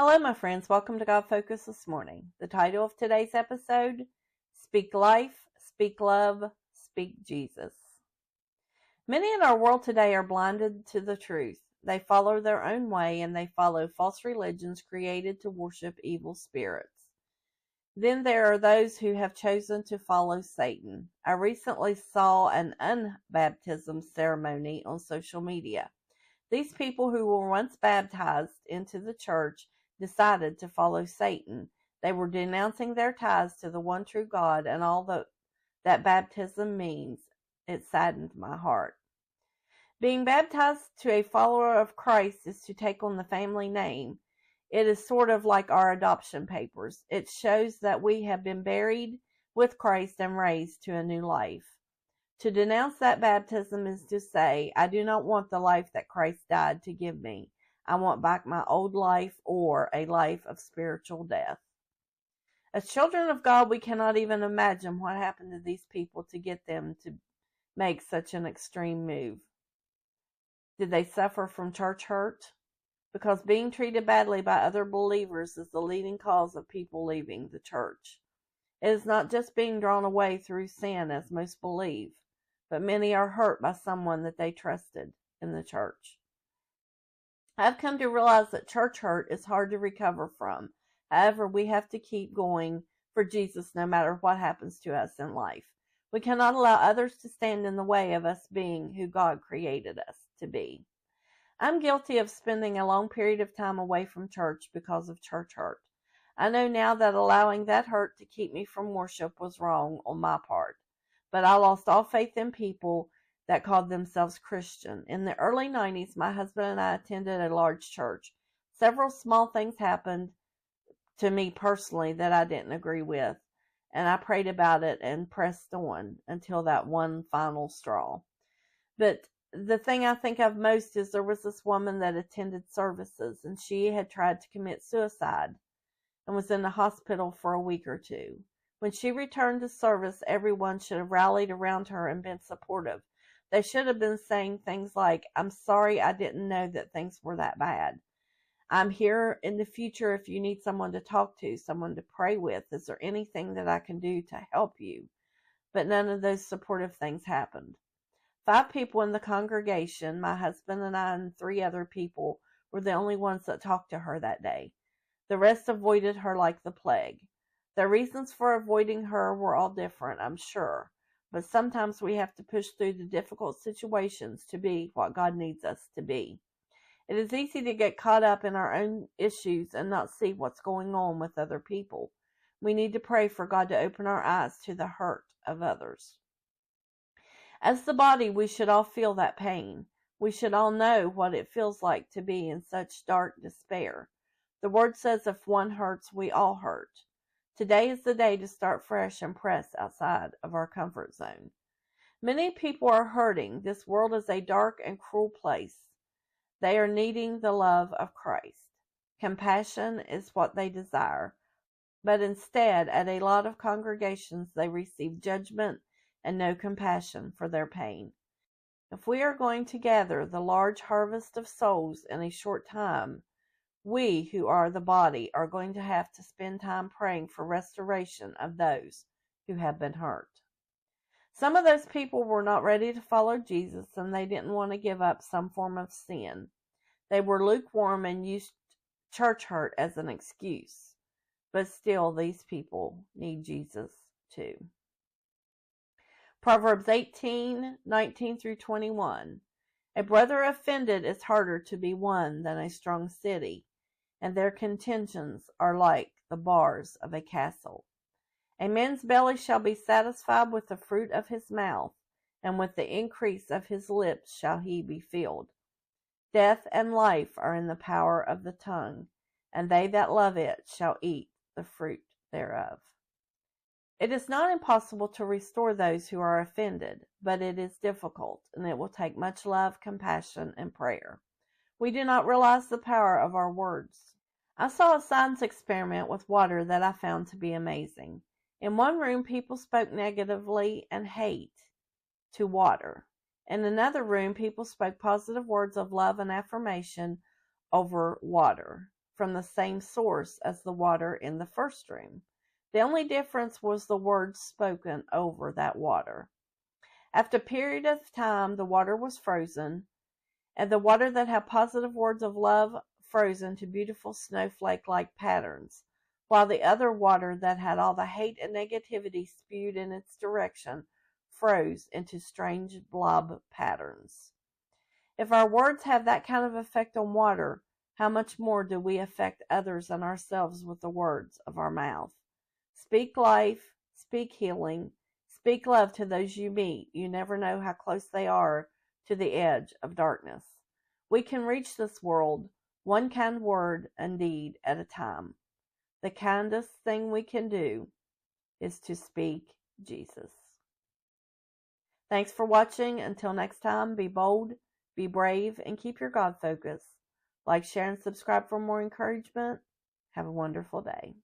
Hello, my friends. Welcome to God Focus this morning. The title of today's episode, Speak Life, Speak Love, Speak Jesus. Many in our world today are blinded to the truth. They follow their own way and they follow false religions created to worship evil spirits. Then there are those who have chosen to follow Satan. I recently saw an unbaptism ceremony on social media. These people who were once baptized into the church decided to follow Satan. They were denouncing their ties to the one true God and all that baptism means. It saddened my heart. Being baptized to a follower of Christ is to take on the family name. It is sort of like our adoption papers. It shows that we have been buried with Christ and raised to a new life. To denounce that baptism is to say, I do not want the life that Christ died to give me. I want back my old life or a life of spiritual death. As children of God, we cannot even imagine what happened to these people to get them to make such an extreme move. Did they suffer from church hurt? Because being treated badly by other believers is the leading cause of people leaving the church. It is not just being drawn away through sin, as most believe, but many are hurt by someone that they trusted in the church. I've come to realize that church hurt is hard to recover from. However, we have to keep going for Jesus no matter what happens to us in life. We cannot allow others to stand in the way of us being who God created us to be. I'm guilty of spending a long period of time away from church because of church hurt. I know now that allowing that hurt to keep me from worship was wrong on my part. But I lost all faith in people that called themselves Christian. In the early 90s, my husband and I attended a large church. Several small things happened to me personally that I didn't agree with, and I prayed about it and pressed on until that one final straw. But the thing I think of most is there was this woman that attended services, and she had tried to commit suicide and was in the hospital for a week or two. When she returned to service, everyone should have rallied around her and been supportive. They should have been saying things like, I'm sorry I didn't know that things were that bad. I'm here in the future if you need someone to talk to, someone to pray with. Is there anything that I can do to help you? But none of those supportive things happened. 5 people in the congregation, my husband and I and 3 other people, were the only ones that talked to her that day. The rest avoided her like the plague. The reasons for avoiding her were all different, I'm sure, but sometimes we have to push through the difficult situations to be what God needs us to be. It is easy to get caught up in our own issues and not see what's going on with other people. We need to pray for God to open our eyes to the hurt of others. As the body, we should all feel that pain. We should all know what it feels like to be in such dark despair. The word says if one hurts, we all hurt. Today is the day to start fresh and press outside of our comfort zone. Many people are hurting. This world is a dark and cruel place. They are needing the love of Christ. Compassion is what they desire. But instead, at a lot of congregations, they receive judgment and no compassion for their pain. If we are going to gather the large harvest of souls in a short time, we who are the body are going to have to spend time praying for restoration of those who have been hurt. Some of those people were not ready to follow Jesus, and they didn't want to give up some form of sin. They were lukewarm and used church hurt as an excuse. But still, these people need Jesus too. Proverbs 18:19 through 21. A brother offended is harder to be won than a strong city, and their contentions are like the bars of a castle. A man's belly shall be satisfied with the fruit of his mouth, and with the increase of his lips shall he be filled. Death and life are in the power of the tongue, and they that love it shall eat the fruit thereof. It is not impossible to restore those who are offended, but it is difficult, and it will take much love, compassion, and prayer. We do not realize the power of our words. I saw a science experiment with water that I found to be amazing. In one room, people spoke negatively and hate to water. In another room, people spoke positive words of love and affirmation over water. from the same source as the water in the first stream. The only difference was the words spoken over that water. After a period of time, the water was frozen, and the water that had positive words of love frozen to beautiful snowflake-like patterns, while the other water that had all the hate and negativity spewed in its direction froze into strange blob patterns. If our words have that kind of effect on water, how much more do we affect others and ourselves with the words of our mouth? Speak life, speak healing, speak love to those you meet. You never know how close they are to the edge of darkness. We can reach this world one kind word and deed at a time. The kindest thing we can do is to speak Jesus. Thanks for watching. Until next time, be bold, be brave, and keep your God focus. Like, share, and subscribe for more encouragement. Have a wonderful day.